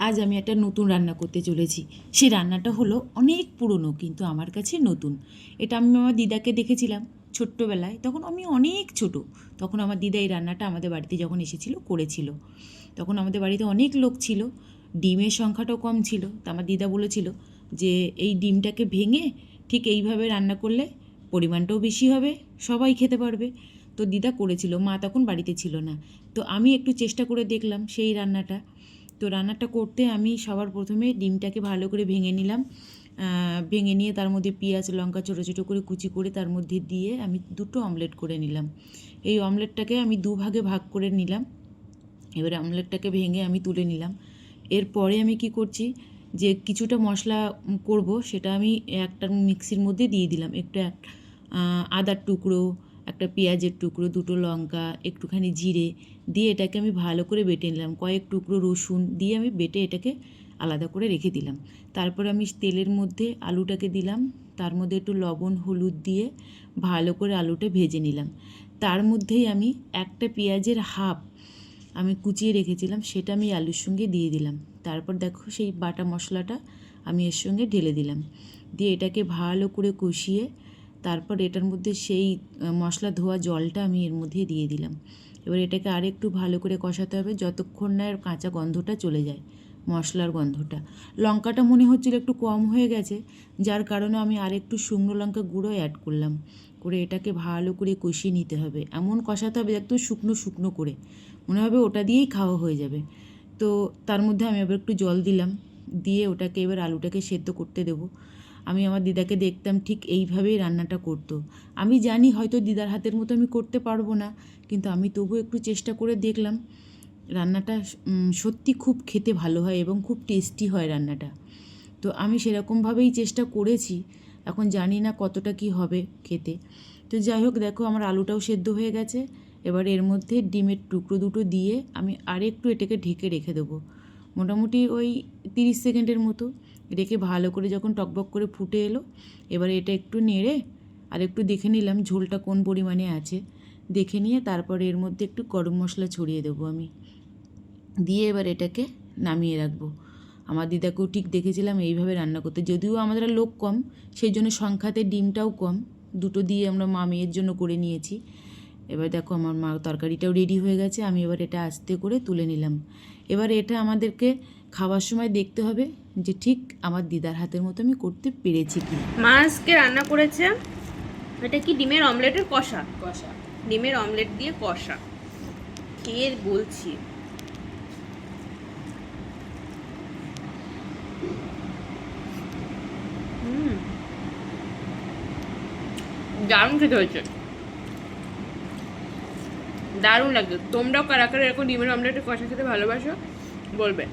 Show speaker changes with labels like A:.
A: আজ আমি একটা নতুন রান্না করতে চলেছি। সেই রান্নাটা হলো অনেক পুরনো, কিন্তু আমার কাছে নতুন। এটা আমি আমার দিদাকে দেখেছিলাম ছোট্টবেলায়, তখন আমি অনেক ছোট। তখন আমার দিদা এই রান্নাটা আমাদের বাড়িতে যখন এসেছিল করেছিল। তখন আমাদের বাড়িতে অনেক লোক ছিল, ডিমের সংখ্যাটাও কম ছিল। তা আমার দিদা বলেছিল যে এই ডিমটাকে ভেঙে ঠিক এইভাবে রান্না করলে পরিমাণটাও বেশি হবে, সবাই খেতে পারবে। তো দিদা করেছিল, মা তখন বাড়িতে ছিল না। তো আমি একটু চেষ্টা করে দেখলাম সেই রান্নাটা। তো রান্নাটা করতে আমি সবার প্রথমে ডিমটাকে ভালো করে ভেঙে নিলাম। ভেঙে নিয়ে তার মধ্যে পেঁয়াজ লঙ্কা ছোটো ছোটো করে কুচি করে তার মধ্যে দিয়ে আমি দুটো অমলেট করে নিলাম। এই অমলেটটাকে আমি দুভাগে ভাগ করে নিলাম। এবারে অমলেটটাকে ভেঙে আমি তুলে নিলাম। এরপরে আমি কি করছি, যে কিছুটা মশলা করব, সেটা আমি একটা মিক্সির মধ্যে দিয়ে দিলাম। একটু আদার টুকরো, একটা পেঁয়াজের টুকরো, দুটো লঙ্কা, একটুখানি জিরে দিয়ে এটাকে আমি ভালো করে বেটে নিলাম। কয়েক টুকরো রসুন দিয়ে আমি বেটে এটাকে আলাদা করে রেখে দিলাম। তারপর আমি তেলের মধ্যে আলুটাকে দিলাম, তার মধ্যে একটু লবণ হলুদ দিয়ে ভালো করে আলুটা ভেজে নিলাম। তার মধ্যেই আমি একটা পেঁয়াজের হাফ আমি কুচিয়ে রেখেছিলাম, সেটা আমি আলুর সঙ্গে দিয়ে দিলাম। তারপর দেখো সেই বাটা মশলাটা আমি এর সঙ্গে ঢেলে দিলাম, দিয়ে এটাকে ভালো করে কষিয়ে তারপর এটার মধ্যে সেই মশলা ধোয়া জলটা আমি এর মধ্যে দিয়ে দিলাম। এবার এটাকে আরেকটু ভালো করে কষাতে হবে যতক্ষণ না এর কাঁচা গন্ধটা চলে যায়, মশলার গন্ধটা। লঙ্কাটা মনে হচ্ছিল একটু কম হয়ে গেছে, যার কারণে আমি আরেকটু শুকনো লঙ্কা গুঁড়ো অ্যাড করলাম। করে এটাকে ভালো করে কষিয়ে নিতে হবে, এমন কষাতে হবে একটু শুকনো শুকনো করে, মনে হবে ওটা দিয়েই খাওয়া হয়ে যাবে। তো তার মধ্যে আমি আবার একটু জল দিলাম, দিয়ে ওটাকে এবার আলুটাকে সেদ্ধ করতে দেবো। আমি আমার দিদাকে দেখতাম ঠিক এইভাবেই রান্নাটা করতো। আমি জানি হয়তো দিদার হাতের মতো আমি করতে পারবো না, কিন্তু আমি তবু একটু চেষ্টা করে দেখলাম। রান্নাটা সত্যি খুব খেতে ভালো হয় এবং খুব টেস্টি হয় রান্নাটা। তো আমি সেরকমভাবেই চেষ্টা করেছি, এখন জানি না কতটা কি হবে খেতে। তো যাই হোক, দেখো আমার আলুটাও সেদ্ধ হয়ে গেছে। এবার এর মধ্যে ডিমের টুকরো দুটো দিয়ে আমি আরেকটু এটাকে ঢেকে রেখে দেবো, মোটামুটি ওই 30 সেকেন্ডের মতো রেখে ভালো করে যখন টকবক করে ফুটে এলো, এবার এটা একটু নেড়ে আর একটু দেখে নিলাম ঝোলটা কোন পরিমাণে আছে। দেখে নিয়ে তারপরে এর মধ্যে একটু গরম মশলা ছড়িয়ে দেবো আমি, দিয়ে এবার এটাকে নামিয়ে রাখবো। আমার দিদাকেও ঠিক দেখেছিলাম এইভাবে রান্না করতে, যদিও আমাদের লোক কম, সেই জন্য সংখ্যাতে ডিমটাও কম, দুটো দিয়ে আমরা মা মেয়ের জন্য করে নিয়েছি। এবার দেখো আমার মা তরকারিটাও রেডি হয়ে গেছে, আমি এবার এটা আস্তে করে তুলে নিলাম। এবার এটা আমাদেরকে খাওয়ার সময় দেখতে হবে যে ঠিক আমার দিদার হাতের মতো আমি করতে পেরেছি কি।
B: মা আজকে রান্না করেছে, এটা কি ডিমের অমলেটের কষা, ডিমের অমলেট দিয়ে কষা। খেয়ে বলছি দারুণ খেতে হয়েছে, দারুণ লাগছে। তোমরাও কারা কারা এরকম ডিমের অমলেটের কষা খেতে ভালোবাসো বলবে।